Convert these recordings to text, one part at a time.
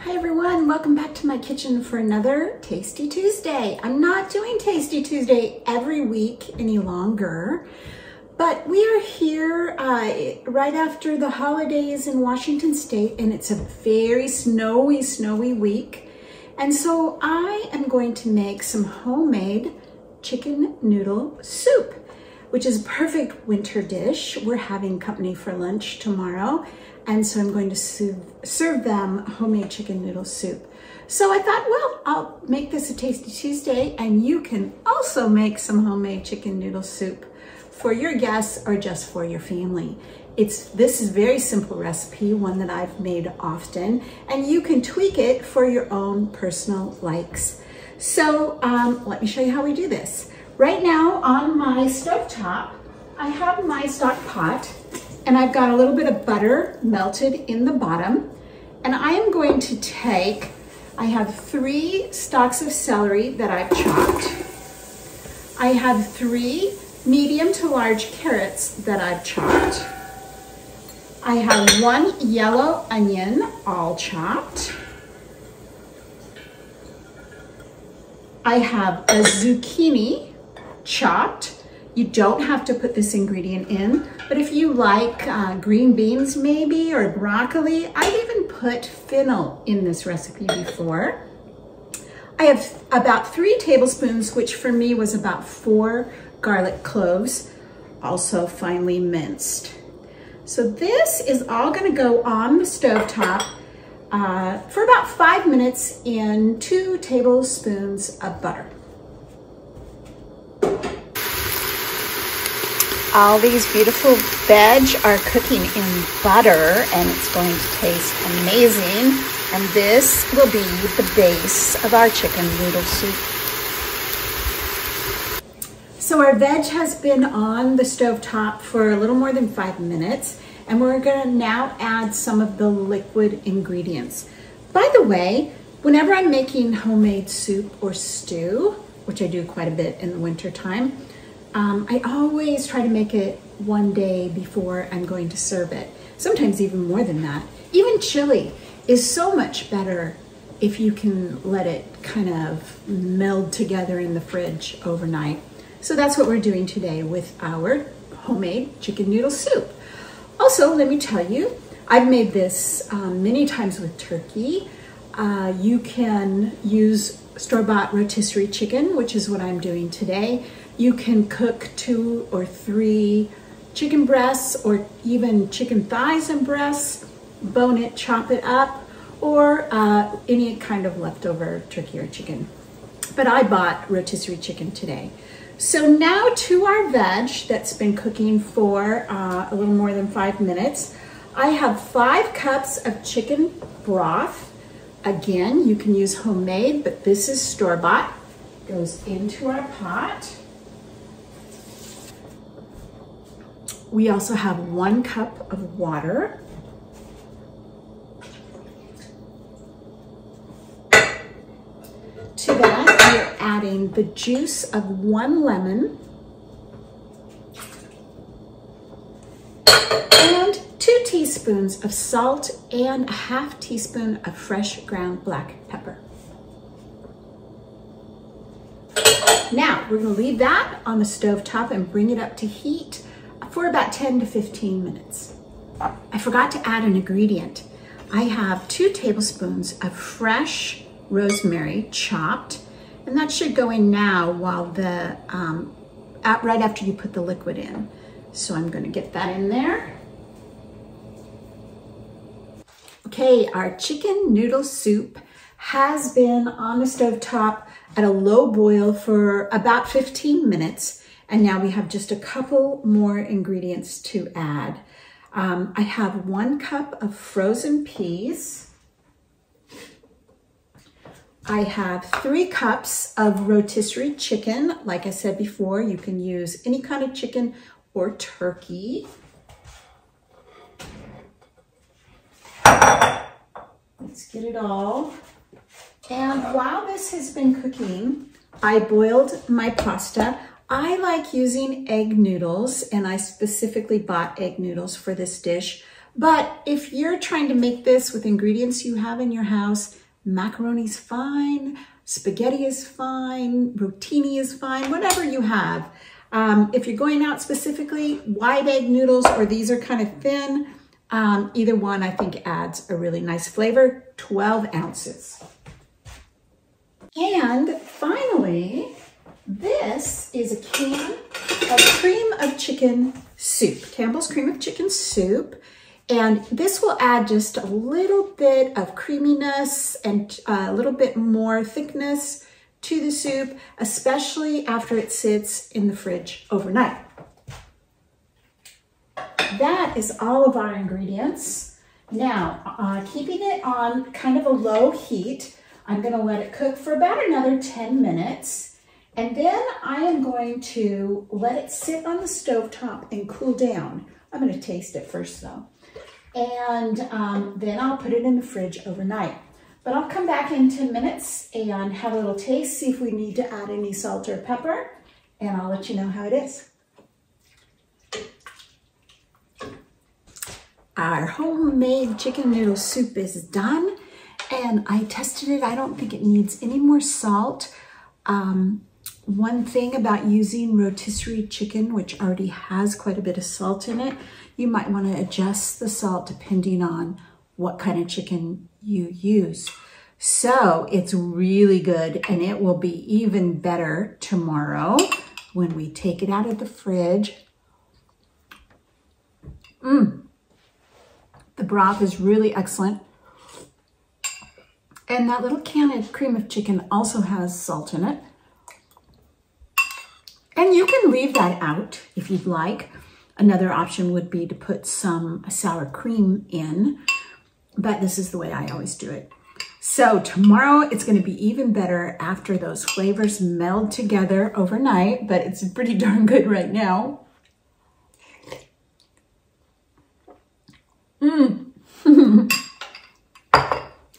Hi everyone, welcome back to my kitchen for another Tasty Tuesday. I'm not doing Tasty Tuesday every week any longer, but we are here right after the holidays in Washington State, and it's a very snowy week. And so I am going to make some homemade chicken noodle soup, which is a perfect winter dish. We're having company for lunch tomorrow, and so I'm going to serve them homemade chicken noodle soup. So I thought, well, I'll make this a Tasty Tuesday, and you can also make some homemade chicken noodle soup for your guests or just for your family. This is a very simple recipe, one that I've made often, and you can tweak it for your own personal likes. So let me show you how we do this. Right now on my stovetop, I have my stock pot, and I've got a little bit of butter melted in the bottom. And I am going to I have 3 stalks of celery that I've chopped. I have 3 medium to large carrots that I've chopped. I have 1 yellow onion, all chopped. I have a zucchini chopped. You don't have to put this ingredient in, but if you like green beans maybe, or broccoli, I've even put fennel in this recipe before. I have about 3 tablespoons, which for me was about 4 garlic cloves, also finely minced. So this is all gonna go on the stovetop for about 5 minutes in 2 tablespoons of butter. All these beautiful veg are cooking in butter, and it's going to taste amazing. And this will be the base of our chicken noodle soup. So our veg has been on the stovetop for a little more than 5 minutes, and we're gonna now add some of the liquid ingredients. By the way, whenever I'm making homemade soup or stew, which I do quite a bit in the winter time, I always try to make it one day before I'm going to serve it. Sometimes even more than that. Even chili is so much better if you can let it kind of meld together in the fridge overnight. So that's what we're doing today with our homemade chicken noodle soup. Also, let me tell you, I've made this many times with turkey. You can use store-bought rotisserie chicken, which is what I'm doing today. You can cook 2 or 3 chicken breasts, or even chicken thighs and breasts, bone it, chop it up, or any kind of leftover turkey or chicken. But I bought rotisserie chicken today. So now to our veg that's been cooking for a little more than 5 minutes. I have 5 cups of chicken broth. Again, you can use homemade, but this is store-bought. Goes into our pot. We also have 1 cup of water. To that, we're adding the juice of 1 lemon and 2 teaspoons of salt and a ½ teaspoon of fresh ground black pepper. Now, we're gonna leave that on the stovetop and bring it up to heat for about 10 to 15 minutes. I forgot to add an ingredient. I have 2 tablespoons of fresh rosemary chopped, and that should go in now while right after you put the liquid in. So I'm gonna get that in there. Okay, our chicken noodle soup has been on the stovetop at a low boil for about 15 minutes. And now we have just a couple more ingredients to add. I have 1 cup of frozen peas. I have 3 cups of rotisserie chicken. Like I said before, you can use any kind of chicken or turkey. Let's get it all. And while this has been cooking, I boiled my pasta. I like using egg noodles, and I specifically bought egg noodles for this dish, But if you're trying to make this with ingredients you have in your house, macaroni's fine, spaghetti is fine, rotini is fine, whatever you have. If you're going out specifically, wide egg noodles, or these are kind of thin, either one I think adds a really nice flavor. 12 ounces. And finally, this is a can of cream of chicken soup, Campbell's cream of chicken soup. And this will add just a little bit of creaminess and a little bit more thickness to the soup, especially after it sits in the fridge overnight. That is all of our ingredients. Now, keeping it on kind of a low heat, I'm gonna let it cook for about another 10 minutes. And then I am going to let it sit on the stovetop and cool down. I'm gonna taste it first though. And then I'll put it in the fridge overnight. But I'll come back in 10 minutes and have a little taste, see if we need to add any salt or pepper, and I'll let you know how it is. Our homemade chicken noodle soup is done, and I tested it. I don't think it needs any more salt. One thing about using rotisserie chicken, which already has quite a bit of salt in it, you might want to adjust the salt depending on what kind of chicken you use. So it's really good, and it will be even better tomorrow when we take it out of the fridge. The broth is really excellent. And that little can of cream of chicken also has salt in it. And you can leave that out if you'd like. Another option would be to put some sour cream in, but this is the way I always do it. So tomorrow it's going to be even better after those flavors meld together overnight, but it's pretty darn good right now.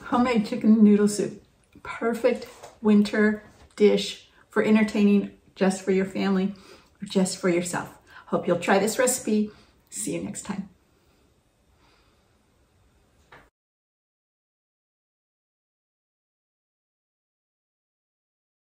Homemade chicken noodle soup. Perfect winter dish for entertaining just for your family or just for yourself. Hope you'll try this recipe. See you next time.